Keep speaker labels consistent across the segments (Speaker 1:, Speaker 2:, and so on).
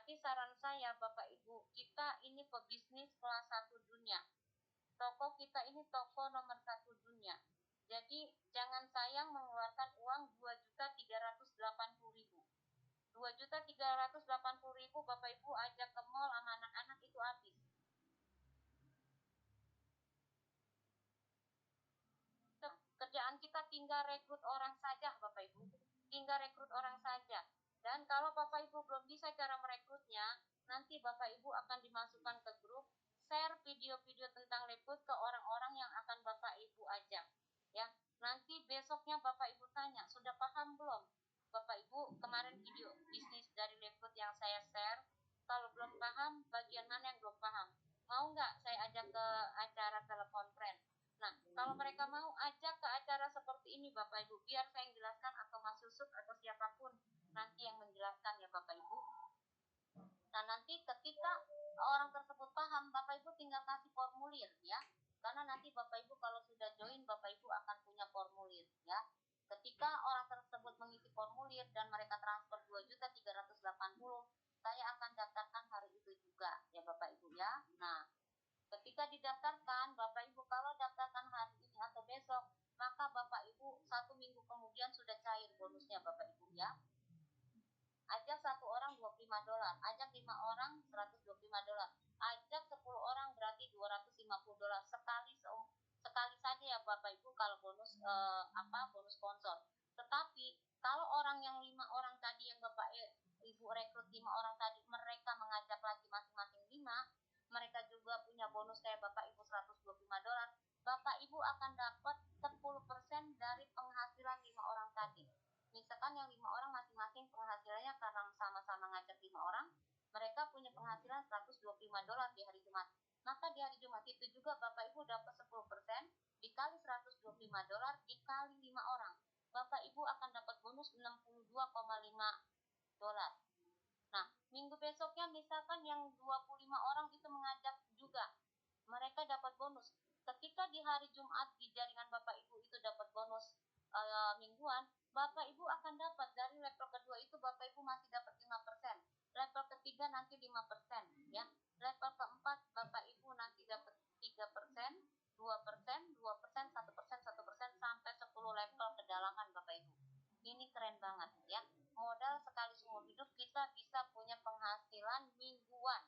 Speaker 1: Tapi saran saya Bapak Ibu, kita ini pebisnis kelas 1 dunia. Toko kita ini toko nomor 1 dunia. Jadi jangan sayang mengeluarkan uang 2.380.000. 2.380.000 Bapak Ibu ajak ke mall sama anak-anak itu habis. Kerjaan kita tinggal rekrut orang saja Bapak Ibu. Tinggal rekrut orang saja. Dan kalau Bapak Ibu belum bisa cara merekrutnya, nanti Bapak Ibu akan dimasukkan ke grup, share video-video tentang rekrut ke orang-orang yang akan Bapak Ibu ajak. Ya, nanti besoknya Bapak Ibu tanya, sudah paham belum? Bapak Ibu, kemarin video bisnis dari rekrut yang saya share, kalau belum paham, bagian mana yang belum paham? Mau nggak saya ajak ke acara telepon friend? Nah, kalau mereka mau ajak ke acara seperti ini Bapak Ibu, biar saya yang jelaskan atau Mas Yusuf atau siapapun nanti yang menjelaskan ya Bapak Ibu. Nah, nanti ketika orang tersebut paham, Bapak Ibu tinggal kasih formulir ya. Karena nanti Bapak Ibu kalau sudah join, Bapak Ibu akan punya formulir ya. Ketika orang tersebut mengisi formulir dan mereka transfer 2.380.000, saya akan daftarkan hari itu juga ya Bapak Ibu ya. Nah, ketika didaftarkan, Bapak Ibu kalau daftarkan hari ini atau besok, maka Bapak Ibu 1 minggu kemudian sudah cair bonusnya Bapak Ibu ya. Ajak 1 orang $25, ajak 5 orang $125, ajak 10 orang berarti $250 sekali saja ya Bapak Ibu kalau bonus bonus sponsor. Tetapi kalau orang yang 5 orang tadi yang Bapak Ibu rekrut 5 orang tadi, mereka mengajak lagi masing-masing 5, mereka juga punya bonus kayak Bapak Ibu $125, Bapak Ibu akan dapat 10% dari penghasilan 5 orang tadi. Misalkan yang 5 orang masing-masing penghasilannya karena sama-sama ngajak 5 orang, mereka punya penghasilan $125 di hari Jumat. Maka di hari Jumat itu juga Bapak Ibu dapat 10% dikali $125 dikali 5 orang. Bapak Ibu akan dapat bonus $62,5. Nah, minggu besoknya misalkan yang 25 orang itu mengajak juga, mereka dapat bonus. Ketika di hari Jumat di jaringan Bapak Ibu itu dapat bonus mingguan, Bapak Ibu akan dapat dari level kedua itu Bapak Ibu masih dapat 5%. Level ketiga nanti 5% ya. Level keempat Bapak Ibu nanti dapat 3%, 2%, 2%, 1%, 1% sampai 10 level kedalaman Bapak Ibu. Ini keren banget ya. Modal sekali seumur hidup kita bisa punya penghasilan mingguan.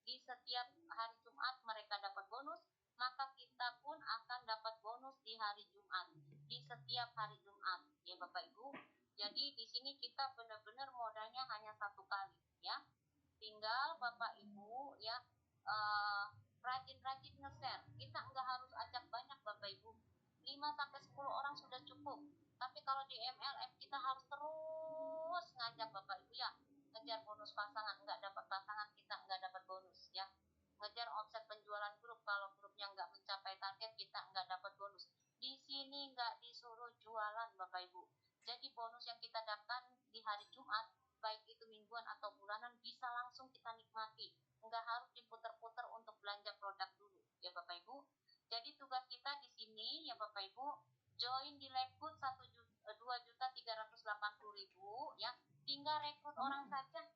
Speaker 1: Di setiap hari Jumat mereka dapat bonus, maka kita pun akan dapat bonus di hari Jumat. Di setiap hari Jumat ya Bapak Ibu. Jadi di sini kita benar-benar modalnya hanya 1 kali ya. Tinggal Bapak Ibu ya rajin-rajin nge-share. Kita nggak harus ajak banyak Bapak Ibu. 5-10 orang sudah cukup. Tapi kalau di MLM kita harus terus ngajak Bapak Ibu ya. Ngejar bonus pasangan, nggak dapat pasangan kita nggak dapat bonus ya. Ngejar omset penjualan grup, kalau grupnya nggak mencapai target kita nggak dapat bonus. Di sini nggak disuruh jualan Bapak Ibu. Jadi bonus yang kita dapatkan di hari Jumat, baik itu mingguan atau bulanan, bisa langsung kita nikmati. Nggak harus diputer-puter untuk belanja produk dulu ya Bapak Ibu. Jadi tugas kita di sini ya Bapak Ibu, join di Lekut 2.380.000 ya. Tinggal rekrut orang saja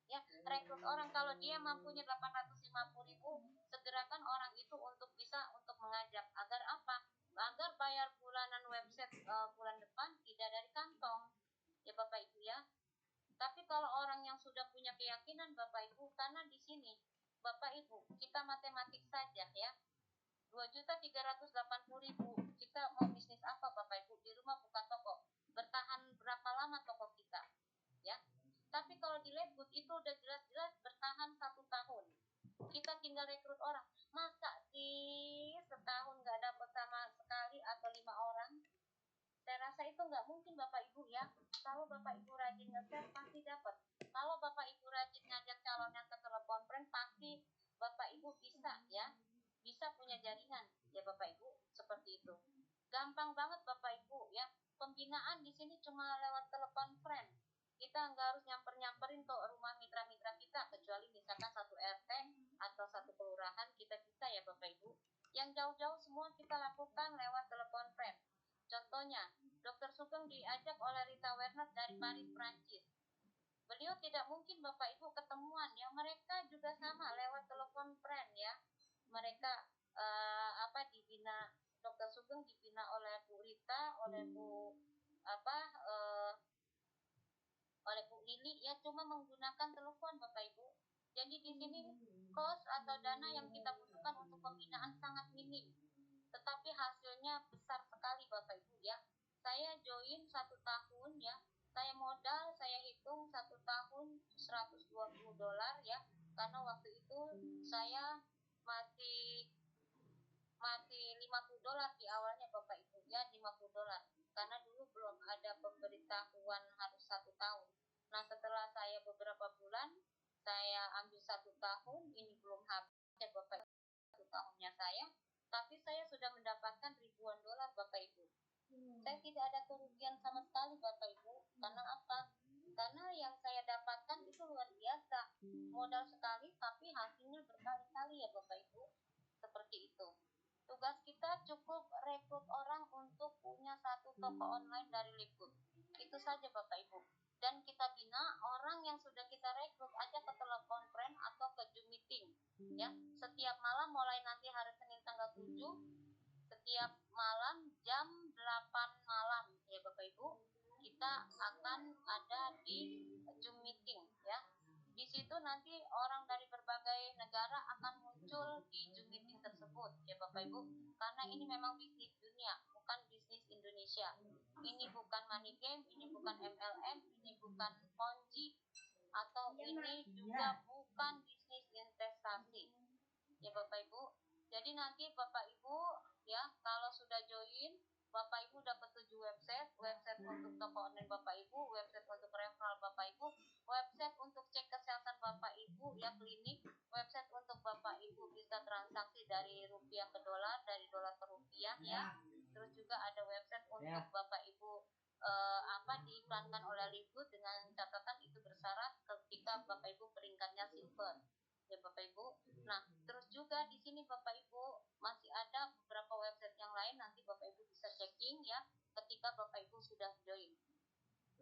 Speaker 1: ya, rekrut orang. Kalau dia mampunya 850.000, segerakan orang itu untuk bisa untuk mengajak. Agar apa? Agar bayar bulanan website bulan depan tidak dari kantong ya Bapak Ibu ya. Tapi kalau orang yang sudah punya keyakinan Bapak Ibu, karena di sini Bapak Ibu kita matematik saja ya, 2.380.000 kita mau bisnis apa Bapak Ibu? Di rumah buka toko, bertahan berapa lama toko kita ya. Tapi kalau di Lekut itu udah jelas-jelas bertahan 1 tahun. Kita tinggal rekrut orang. Masa sih setahun nggak dapat sama sekali atau 5 orang? Saya rasa itu nggak mungkin Bapak Ibu ya. Kalau Bapak Ibu rajin nge-share pasti dapat. Kalau Bapak Ibu rajin ngajak calonnya ke telepon friend, pasti Bapak Ibu bisa ya. Bisa punya jaringan ya Bapak Ibu, seperti itu. Gampang banget Bapak Ibu ya. Pembinaan di sini cuma lewat telepon friend. Kita nggak harus nyamperin ke rumah mitra-mitra kita, kecuali misalkan 1 RT atau 1 kelurahan kita bisa ya Bapak Ibu. Yang jauh-jauh semua kita lakukan lewat telepon friend. Contohnya, Dr. Sugeng diajak oleh Rita Werner dari Paris, Prancis. beliau tidak mungkin Bapak Ibu ketemuan ya, mereka juga sama lewat telepon friend ya. Mereka dibina, Dokter Sugeng dibina oleh Bu Rita, oleh Bu apa oleh Bu Lili ya, cuma menggunakan telepon Bapak Ibu. Jadi di sini cost atau dana yang kita butuhkan untuk pembinaan sangat minim, tetapi hasilnya besar sekali Bapak Ibu ya. Saya join 1 tahun ya, saya modal, saya hitung 1 tahun $120 ya, karena waktu itu saya masih masih $50 di awalnya Bapak Ibu ya, $50 karena dulu belum ada pemberitahuan harus 1 tahun. Nah setelah saya beberapa bulan saya ambil 1 tahun, ini belum habis ya Bapak Ibu 1 tahunnya saya, tapi saya sudah mendapatkan ribuan dolar Bapak Ibu. Saya tidak ada kerugian sama sekali Bapak Ibu. Karena apa? Karena yang saya dapatkan itu luar biasa, modal sekali tapi hasilnya berkali-kali ya Bapak Ibu. Seperti itu. Tugas kita cukup rekrut orang untuk punya 1 toko online dari Liput. Itu saja Bapak Ibu. Dan kita bina orang yang sudah kita rekrut aja ke telepon friend atau ke Zoom meeting ya. Setiap malam mulai nanti hari Senin tanggal 7, setiap malam jam 8 malam ya Bapak Ibu, kita akan ada di Zoom meeting ya. Di situ nanti orang dari berbagai negara akan muncul di Zoom meeting tersebut ya Bapak Ibu, karena ini memang bisnis dunia, bukan bisnis Indonesia. Ini bukan money game, ini bukan MLM, ini bukan Ponzi, atau ini juga bukan bisnis investasi ya Bapak Ibu. Jadi nanti Bapak Ibu ya, kalau sudah join, Bapak Ibu dapat 7 website untuk toko online Bapak Ibu, website untuk referral Bapak Ibu, website untuk cek kesehatan Bapak Ibu ya, klinik, website untuk Bapak Ibu bisa transaksi dari rupiah ke dolar, dari dolar ke rupiah ya. Terus juga ada website untuk Bapak Ibu diiklankan oleh Liput dengan catatan itu bersyarat ketika Bapak Ibu peringkatnya silver ya Bapak Ibu. Nah, terus juga di sini Bapak Ibu masih ada beberapa website yang lain, nanti Bapak Ibu bisa checking ya ketika Bapak Ibu sudah join.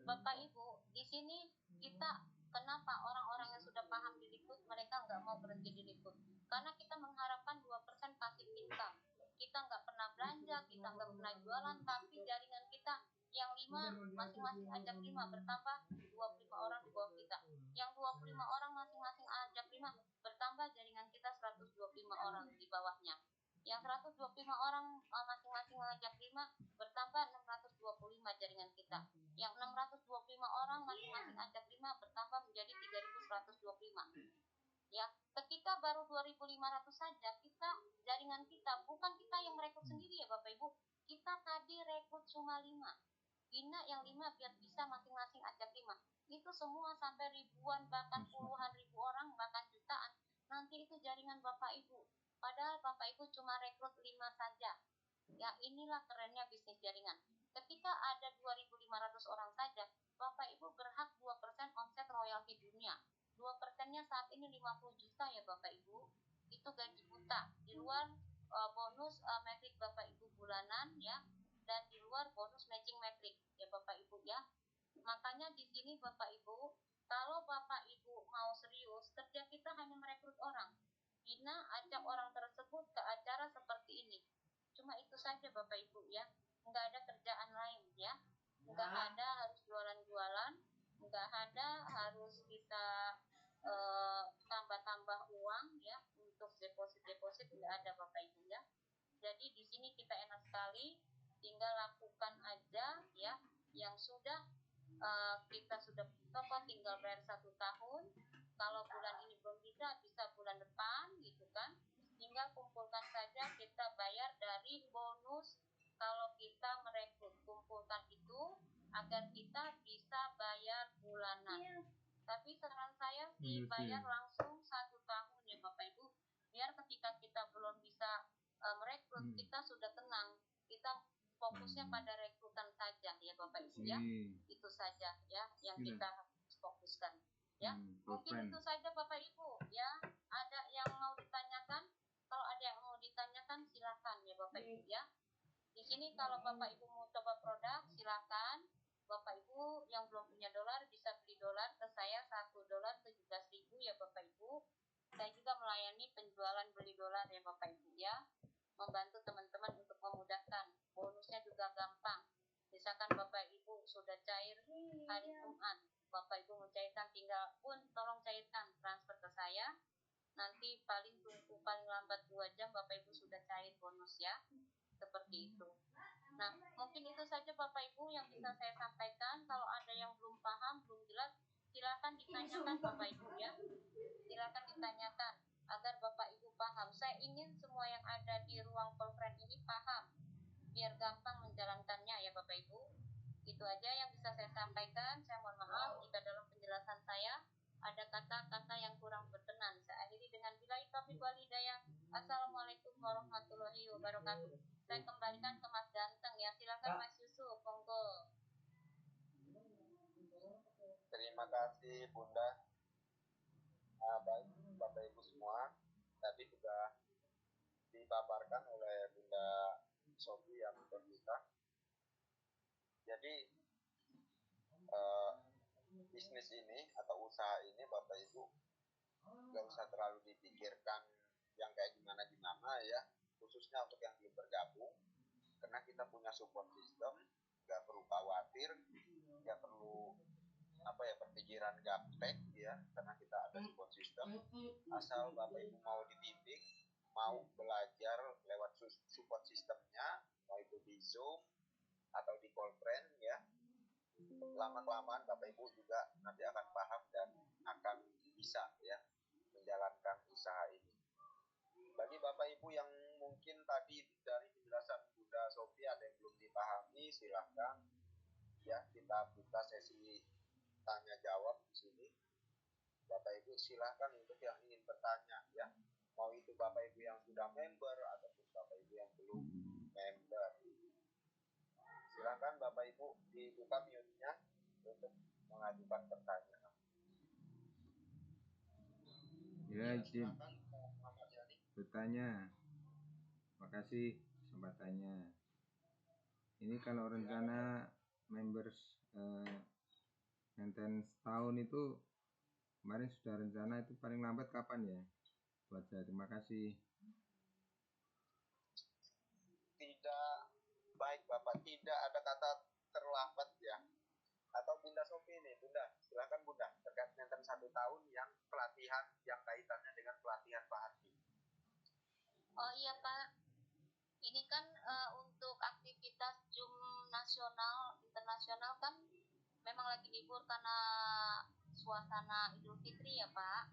Speaker 1: Bapak Ibu, di sini kita kenapa orang-orang yang sudah paham di Liput mereka nggak mau berhenti di Liput? Karena kita mengharapkan 2% pasif income. Kita nggak pernah belanja, kita nggak pernah jualan, tapi jaringan kita yang 5 masing-masing ajak 5 bertambah 25 orang di bawah kita. Yang 25 orang masing-masing ajak 5 bertambah jaringan kita 125 orang di bawahnya. Yang 125 orang masing-masing ngajak 5 bertambah 625 jaringan kita. Yang 625 orang masing-masing ajak 5 bertambah menjadi 3125. Ya, ketika baru 2500 saja kita jaringan kita, bukan kita yang merekrut sendiri ya Bapak Ibu. Kita tadi rekrut cuma 5. Bina yang 5 biar bisa masing-masing ajak 5. Itu semua sampai ribuan bahkan puluhan ribu orang bahkan jutaan. Nanti itu jaringan Bapak Ibu. Padahal Bapak Ibu cuma rekrut 5 saja. Ya, inilah kerennya bisnis jaringan. Ketika ada 2500 orang saja, Bapak Ibu berhak 2% omset royalti dunia. 2%-nya saat ini 50 juta ya Bapak Ibu. Itu gaji buta. Di luar bonus metrik Bapak Ibu bulanan ya, dan di luar bonus matching metrik ya Bapak Ibu ya. Makanya di sini Bapak Ibu, kalau Bapak Ibu mau serius, kerja kita hanya merekrut orang. Bina ajak orang tersebut ke acara seperti ini. Cuma itu saja Bapak Ibu ya. Nggak ada kerjaan lain ya. Nggak ada harus jualan-jualan. Nggak ada harus kita tambah-tambah uang ya untuk deposit-deposit, nggak ada Bapak Ibu ya. Jadi di sini kita enak sekali, tinggal lakukan aja ya. Yang sudah kita sudah toko tinggal bayar 1 tahun. Kalau bulan ini belum bisa bulan depan gitu kan. Tinggal kumpulkan saja, kita bayar dari bonus kalau kita merekrut. Kumpulkan itu agar kita bisa bayar bulanan. Tapi saran saya sih bayar langsung 1 tahun ya Bapak Ibu. Biar ketika kita belum bisa merekrut, kita sudah tenang. Kita fokusnya pada rekrutan saja ya Bapak Ibu ya. Itu saja ya yang kita harus fokuskan ya. Mungkin itu saja Bapak Ibu ya. Ada yang mau ditanyakan? Kalau ada yang mau ditanyakan silakan ya Bapak Ibu ya. Di sini kalau Bapak Ibu mau coba produk silakan. Bapak Ibu yang belum punya dolar bisa beli dolar ke saya hari Jumat. Bapak Ibu mau cairkan, tinggal pun tolong cairkan, transfer ke saya. Nanti paling tunggu paling lambat 2 jam Bapak Ibu sudah cair bonus ya. Seperti itu. Nah, mungkin itu saja Bapak Ibu yang bisa saya sampaikan. Kalau ada yang belum paham, belum jelas, silakan ditanyakan Bapak Ibu ya. Silakan ditanyakan agar Bapak Ibu paham. Saya ingin semua yang ada di ruang conference ini paham, biar gampang menjalankannya ya Bapak Ibu. Itu aja yang bisa saya sampaikan. Saya mohon maaf jika dalam penjelasan saya ada kata-kata yang kurang berkenan. Saya akhiri dengan billahi taufiq wal hidayah. Assalamualaikum warahmatullahi wabarakatuh. Saya kembalikan ke Mas Ganteng ya. Silakan Mas Yusuf, monggo.
Speaker 2: Terima kasih Bunda. Baik Bapak Ibu semua, tadi sudah dipaparkan oleh Bunda Sofi yang terbuka. Jadi bisnis ini atau usaha ini Bapak Ibu nggak usah terlalu dipikirkan yang kayak gimana ya, khususnya untuk yang belum bergabung, karena kita punya support system, nggak perlu khawatir, nggak perlu berpikiran gaptek ya, karena kita ada support system. Asal Bapak Ibu mau dibimbing, mau belajar lewat support systemnya, mau itu di Zoom atau di call friend ya, lama-kelamaan Bapak Ibu juga nanti akan paham dan akan bisa ya menjalankan usaha ini. Bagi Bapak Ibu yang mungkin tadi dari penjelasan Bunda Sofi ada yang belum dipahami, silahkan ya kita buka sesi tanya jawab di sini. Bapak Ibu silahkan untuk yang ingin bertanya ya, mau itu Bapak Ibu yang sudah member ataupun Bapak Ibu yang belum member. Silahkan Bapak Ibu dibuka mute-nya untuk mengajukan pertanyaan.
Speaker 3: Ya, izin bertanya. Makasih kesempatannya. Ini kalau rencana members maintenance setahun itu kemarin sudah rencana, itu paling lambat kapan ya? Buat saya, terima kasih.
Speaker 2: Tidak, baik Bapak, tidak ada kata terlambat ya. Atau Bunda Sofi nih, Bunda, silakan Bunda, terkait maintenance 1 tahun yang pelatihan, yang kaitannya dengan pelatihan Pak Hadi.
Speaker 1: Oh iya Pak, ini kan untuk aktivitas Zoom nasional, internasional kan memang lagi libur karena suasana Idul Fitri ya Pak.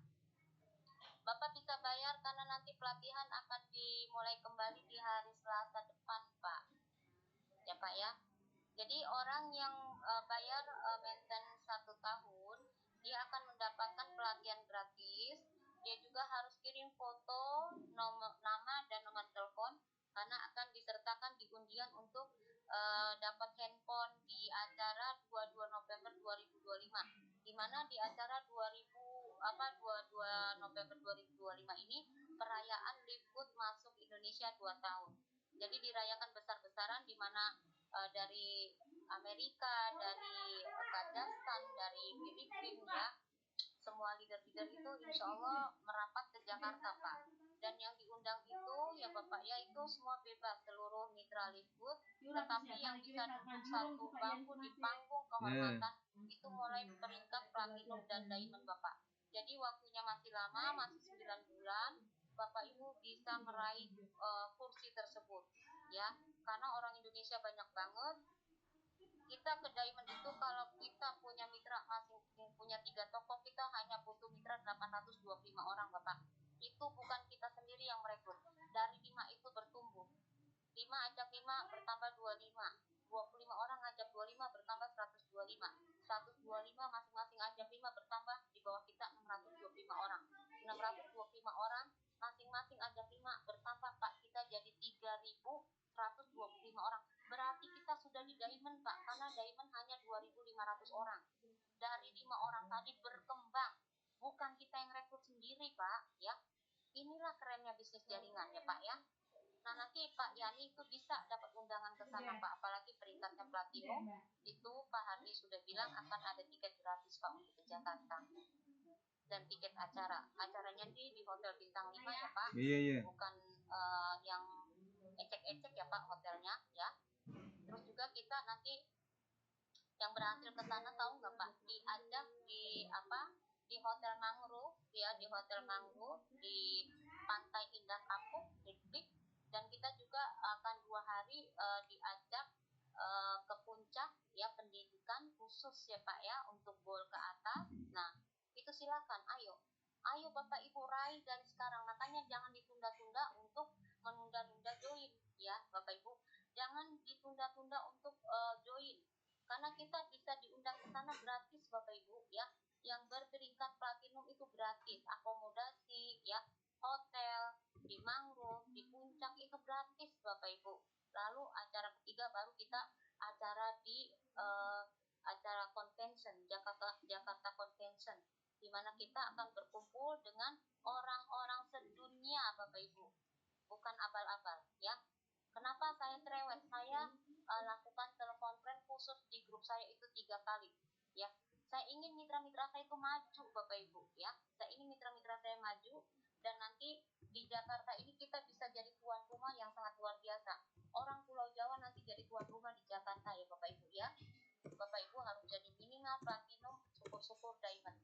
Speaker 1: Bapak bisa bayar karena nanti pelatihan akan dimulai kembali di hari Selasa depan Pak. Ya Pak ya. Jadi orang yang bayar maintenance 1 tahun, dia akan mendapatkan pelatihan gratis. Dia juga harus kirim foto, nama dan nomor telepon, karena akan disertakan di undian untuk dapat handphone di acara 22 November 2025. Di mana di acara 22 November 2025 ini perayaan Livewood masuk Indonesia 2 tahun. Jadi dirayakan besar-besaran, di mana dari Amerika, dari Kazakhstan, dari Filipina ya, semua leader-leader itu insya Allah merapat ke Jakarta Pak. Dan yang diundang itu ya Bapak ya, itu semua bebas, seluruh mitra Livewood, tetapi yang bisa duduk satu bangku di panggung kehormatan itu mulai peringkat platinum dan diamond Bapak. Jadi waktunya masih lama, masih 9 bulan, Bapak Ibu bisa meraih kursi tersebut ya, karena orang Indonesia banyak banget. Kita ke diamond itu kalau kita punya mitra masing punya 3 toko, kita hanya butuh mitra 825 orang Bapak. Itu bukan kita sendiri yang merekrut, dari 5 itu bertumbuh, 5 ajak 5 bertambah 25 orang ajak 25 bertambah 125 masing-masing ajak 5 bertambah di bawah kita 625 orang masing-masing ajak 5 bertambah Pak, kita jadi 3.125 orang. Berarti kita sudah di diamond Pak, karena diamond hanya 2.500 orang. Dari 5 orang tadi berkembang, bukan kita yang rekrut sendiri Pak ya. Inilah kerennya bisnis jaringan ya Pak ya. Nah nanti Pak Yani itu bisa dapat undangan ke sana Pak, apalagi peringkatnya platinum. Itu Pak Hardi sudah bilang akan ada tiket gratis Pak untuk ke Jakarta. Dan tiket acaranya di Hotel Bintang 5 ya Pak.
Speaker 3: Iya.
Speaker 1: Bukan yang ecek-ecek ya Pak hotelnya ya. Terus juga kita nanti Yang berhasil ke sana tahu nggak Pak? Diajak di Hotel Mangrove ya, di Hotel Mangrove di Pantai Indah Kapuk di Blik. Dan kita juga akan 2 hari diajak ke puncak ya, pendidikan khusus ya Pak ya, untuk goal ke atas. Nah itu silakan, ayo Bapak Ibu raih dari sekarang. Makanya jangan ditunda-tunda untuk menunda-nunda join ya Bapak Ibu, jangan ditunda-tunda untuk join, karena kita bisa diundang ke sana gratis Bapak Ibu ya. Yang berperingkat platinum itu gratis, akomodasi ya, hotel di Mangrove di puncak itu gratis Bapak Ibu. Lalu acara ketiga baru kita acara di acara convention, Jakarta Convention, di mana kita akan berkumpul dengan orang-orang sedunia Bapak Ibu, bukan abal-abal ya. Kenapa saya cerewet? Saya lakukan telekonferensi khusus di grup saya itu 3 kali ya. Saya ingin mitra-mitra saya itu maju Bapak Ibu ya. Saya ingin mitra-mitra saya maju, dan nanti di Jakarta ini kita bisa jadi tuan rumah yang sangat luar biasa. Orang Pulau Jawa nanti jadi tuan rumah di Jakarta ya Bapak Ibu ya. Bapak Ibu harus jadi minimal platinum, syukur-syukur diamond.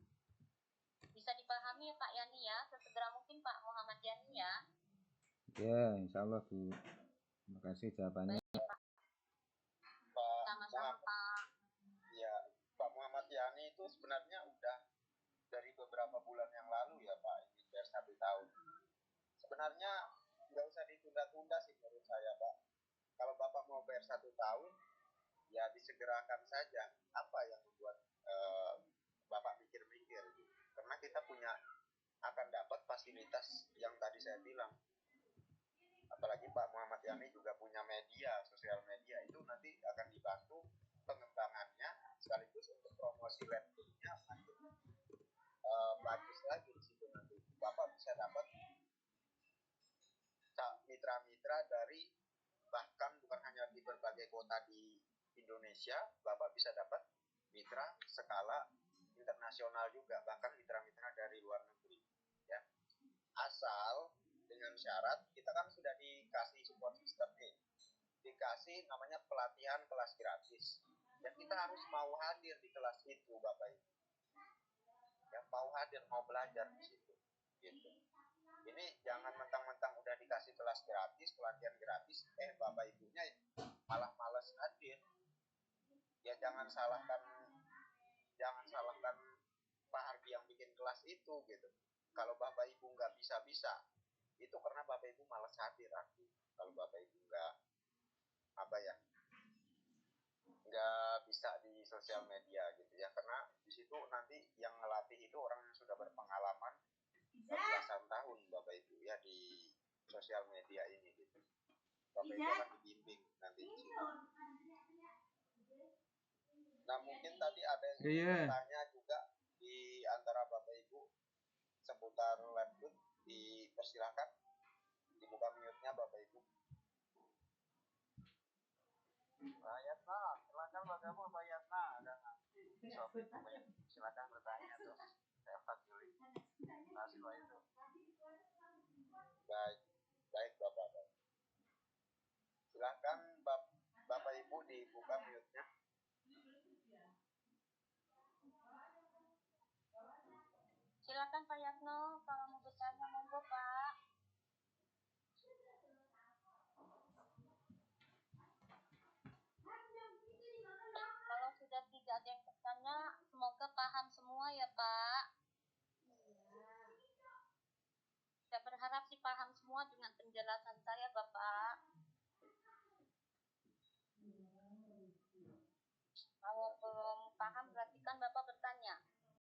Speaker 1: Bisa dipahami ya Pak Yani ya, sesegera mungkin Pak Muhammad Yani ya.
Speaker 3: Ya, insya Allah Bu. Terima kasih jawabannya.
Speaker 1: Sama-sama Pak.
Speaker 2: Ya, Pak Muhammad Yani itu sebenarnya udah dari beberapa bulan yang lalu ya Pak, ini biar 1 tahun. Sebenarnya nggak usah ditunda-tunda sih menurut saya Pak. Kalau Bapak mau bayar 1 tahun, ya disegerakan saja. Apa yang membuat Bapak mikir-mikir? Karena kita akan dapat fasilitas yang tadi saya bilang. Apalagi Pak Muhammad Yani juga punya media, sosial media, itu nanti akan dibantu pengembangannya sekaligus untuk promosi laptopnya makin bagus lagi di situ. Nanti Bapak bisa dapat mitra-mitra dari, bahkan bukan hanya di berbagai kota di Indonesia, Bapak bisa dapat mitra skala internasional juga, bahkan mitra-mitra dari luar negeri ya. Asal dengan syarat kita kan sudah dikasih support system nih, dikasih namanya pelatihan kelas gratis, dan kita harus mau hadir di kelas itu Bapak Ibu ya, mau hadir, mau belajar di situ gitu. Ini jangan mentang-mentang udah dikasih kelas gratis, pelatihan gratis, Bapak Ibunya malah males hadir ya. Jangan salahkan Pak Hardi yang bikin kelas itu gitu. Kalau Bapak Ibu nggak bisa itu karena Bapak Ibu malas hadir aku. Kalau Bapak Ibu nggak bisa di sosial media gitu ya, karena di situ nanti yang ngelatih itu orang yang sudah berpengalaman belasan tahun Bapak Ibu ya di sosial media ini gitu. Bapak Ibu akan dibimbing nanti di situ. Nah mungkin tadi ada yang bertanya juga di antara Bapak Ibu seputar lanjut, dipersilahkan dibuka mute-nya Bapak Ibu. Pak Yatna, silakan Bapak Ibu. Pak Yatna ada silakan bertanya terus saya fakili mahasiswa itu. Baik Bapak. Silakan Bapak Ibu dibuka mute-nya.
Speaker 1: Silakan Pak Yatno, kalau mau bertanya monggo Pak. Kalau sudah tidak ada yang bertanya, semoga paham semua ya Pak. Saya berharap sih paham semua dengan penjelasan saya.